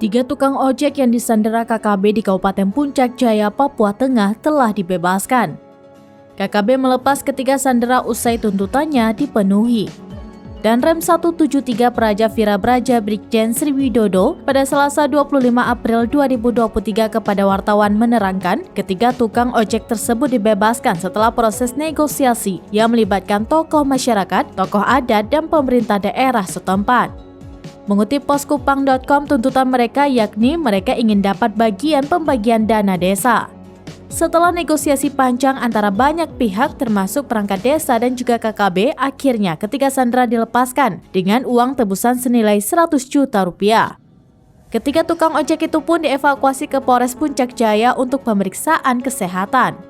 Tiga tukang ojek yang disandera KKB di Kabupaten Puncak Jaya, Papua Tengah telah dibebaskan. KKB melepas ketiga sandera usai tuntutannya dipenuhi. Dan Rem 173 Praja Vira Braja Brigjen Sri Widodo pada Selasa 25 April 2023 kepada wartawan menerangkan ketiga tukang ojek tersebut dibebaskan setelah proses negosiasi yang melibatkan tokoh masyarakat, tokoh adat, dan pemerintah daerah setempat. Mengutip poskupang.com, tuntutan mereka yakni mereka ingin dapat bagian pembagian dana desa. Setelah negosiasi panjang antara banyak pihak termasuk perangkat desa dan juga KKB, akhirnya ketiga sandera dilepaskan dengan uang tebusan senilai 100 juta rupiah. Ketiga tukang ojek itu pun dievakuasi ke Polres Puncak Jaya untuk pemeriksaan kesehatan.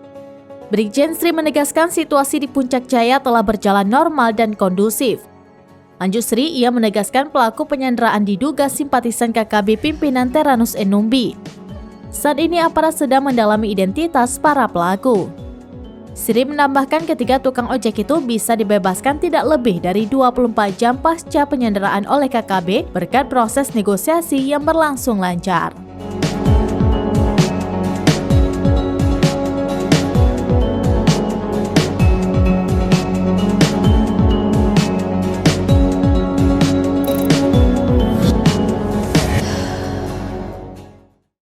Brigjen Sri menegaskan situasi di Puncak Jaya telah berjalan normal dan kondusif. Lanjut Sri, ia menegaskan pelaku penyanderaan diduga simpatisan KKB pimpinan Teranus Enumbi. Saat ini aparat sedang mendalami identitas para pelaku. Sri menambahkan ketiga tukang ojek itu bisa dibebaskan tidak lebih dari 24 jam pasca penyanderaan oleh KKB berkat proses negosiasi yang berlangsung lancar.